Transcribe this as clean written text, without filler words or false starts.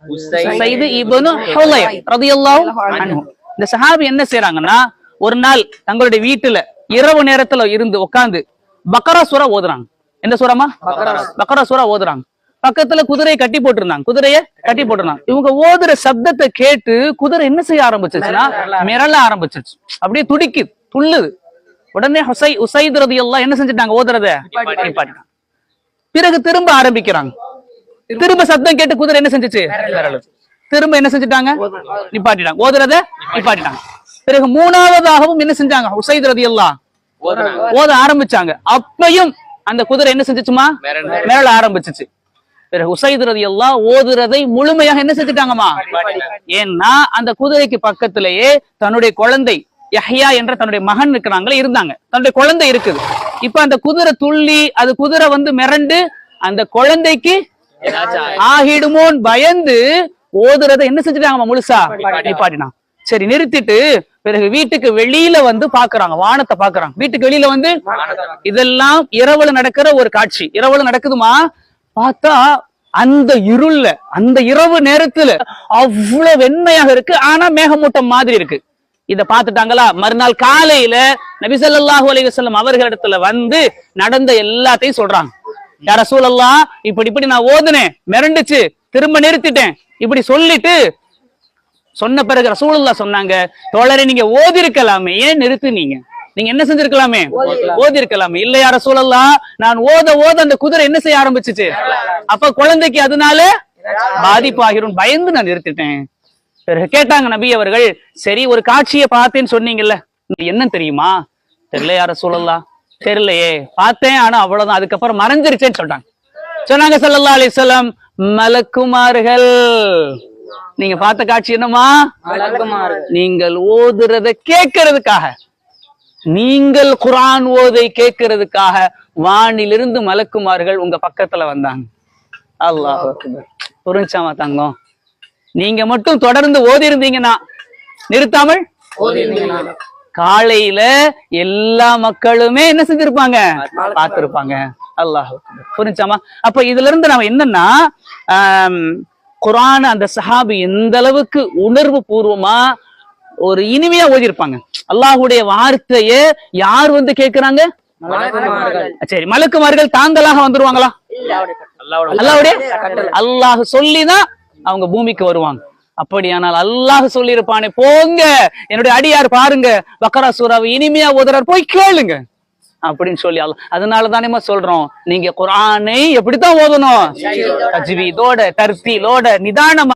உஸைத் இப்னு ஹுலைர் ரலியல்லாஹு அன்ஹு. இந்த சஹாபி என்ன செய்றாங்கன்னா, ஒரு நாள் தங்களுடைய வீட்டுல இரவு நேரத்துல இருந்து உட்கார்ந்து பக்கரா சூரா ஓதுறாங்க. எந்த சூறாமா? பக்கரா சூரா ஓதுறாங்க. பக்கத்துல குதிரையை கட்டி போட்டிருந்தாங்க. இவங்க ஓதுற சப்தத்தை கேட்டு குதிரை என்ன செய்ய ஆரம்பிச்சிச்சுன்னா, மிரள ஆரம்பிச்சிச்சு. அப்படியே துடிக்குது, துள்ளுது. உடனே உஸைத் ரலியல்லாஹு என்ன செஞ்சுட்டாங்க? ஓதுறத நிப்பாட்டிட்டாங்க. பிறகு திரும்ப ஆரம்பிக்கிறாங்க. திரும்ப சத்தம் கேட்டு குதிரை என்ன செஞ்சுச்சு? திரும்ப என்ன செஞ்சுட்டாங்க? நிப்பாட்டிட்டாங்க. ஓதுறத நிப்பாட்டிட்டாங்க. பிறகு மூணாவதாகவும் என்ன செஞ்சாங்க? உஸைத் ரலியல்லாஹு ஓத ஆரம்பிச்சாங்க. அப்பையும் அந்த குதிரை என்ன செஞ்சுச்சுமா? மிரள ஆரம்பிச்சிச்சு. பிறகு உஸைத் ரலியல்லாஹு ஓதுறதை முழுமையாக என்ன செஞ்சுட்டாங்கம்மா? ஏன்னா அந்த குதிரைக்கு பக்கத்திலேயே தன்னுடைய குழந்தை யஹ்யா என்ற தன்னுடைய மகன் இருந்தாங்க. தன்னுடைய குழந்தை இருக்குது. இப்ப அந்த குதிரை துள்ளி அது குதிரை மிரண்டு அந்த குழந்தைக்கு ஆகிடுமோன்னு பயந்து ஓதுறதை என்ன செஞ்சுட்டாங்க? முழுசா நிப்பாட்டினாங்க. சரி, நிறுத்திட்டு பிறகு வீட்டுக்கு வெளியில பாக்குறாங்க, வானத்தை பாக்குறாங்க. வீட்டுக்கு வெளியில இதெல்லாம் இரவுல நடக்கிற ஒரு காட்சி. இரவுல நடக்குதுமா? பார்த்தா அந்த இருள்ல, அந்த இரவு நேரத்துல அவ்வளவு வெண்மையாக இருக்கு. ஆனா மேகமூட்டம் மாதிரி இருக்கு. இத பாத்துட்டாங்களா? மறுநாள் காலையில நபி ஸல்லல்லாஹு அலைஹி வஸல்லம் அவர்களிடத்துல நடந்த எல்லாத்தையும் சொல்றாங்க. யா ரசூலல்லாஹ், இப்படி நான் ஓதுனேன், மிரண்டுச்சு, திரும்ப நிறுத்திட்டேன், இப்படி சொல்லிட்டு சொன்ன பிறகு ரசூலுல்லாஹ் சொன்னாங்க, தோழரே நீங்க ஓதி இருக்கலாமே, ஏன் நிறுத்துனீங்க? நீங்க என்ன செஞ்சிருக்கலாமே? ஓதி இருக்கலாமே. இல்லையா ரசூலல்லாஹ், நான் ஓத அந்த குதிரை என்ன செய்ய ஆரம்பிச்சுச்சு? அப்ப குழந்தைக்கு அதனால பாதிப்பாகிரும், பயந்து நான் நிறுத்திட்டேன். பிறகு கேட்டாங்க நபி அவர்கள், சரி ஒரு காட்சியை பார்த்தேன்னு சொன்னீங்கல்ல, என்ன தெரியுமா? தெரியலையா ரசூலல்லாஹ், தெரியலையே, பார்த்தேன், ஆனா அவ்வளவுதான், அதுக்கப்புறம் மறைஞ்சிருச்சேன்னு சொன்னாங்க ஸல்லல்லாஹு அலைஹி வஸல்லம், மலக்குமார்கள். நீங்க பார்த்த காட்சி என்னமா? நீங்கள் ஓதுறத கேட்கறதுக்காக, நீங்கள் குர்ஆன் ஓதை கேட்கறதுக்காக வானிலிருந்து மலக்குமார்கள் உங்க பக்கத்துல வந்தாங்க. அல்லாஹ் அக்பர். புரிஞ்சாமா தங்கம்? நீங்க மட்டும் தொடர்ந்து ஓதி இருந்தீங்கன்னா, நிறுத்தாமல் காலையில எல்லா மக்களுமே என்ன செஞ்சிருப்பாங்க? பார்த்திருப்பாங்க. அல்லாஹ் புரிஞ்சாமா? அப்ப இதுல இருந்து நம்ம என்னன்னா, குர்ஆன் அந்த சஹாபி எந்த அளவுக்கு உணர்வு பூர்வமா ஒரு இனிமையா ஓதி இருப்பாங்க. அல்லாஹ்வுடைய வார்த்தையை யார் கேட்கிறாங்க? சரி, மலக்குமார்கள் தாங்களாக வந்துருவாங்களா? அல்லாஹ் சொல்லிதான் அவங்க பூமிக்கு வருவாங்க. அப்படியானால் அல்லாஹ் சொல்லி இருப்பானே, போங்க என்னுடைய அடியார் பாருங்க பக்கரா சூராவை இனிமையா ஓதுறார், போய் கேளுங்க அப்படின்னு சொல்லி. அதனாலதானேமா சொல்றோம், நீங்க குர்ஆனை எப்படித்தான் ஓதணும்? தஜ்வீதோட, தர்தீலோட, நிதானமா.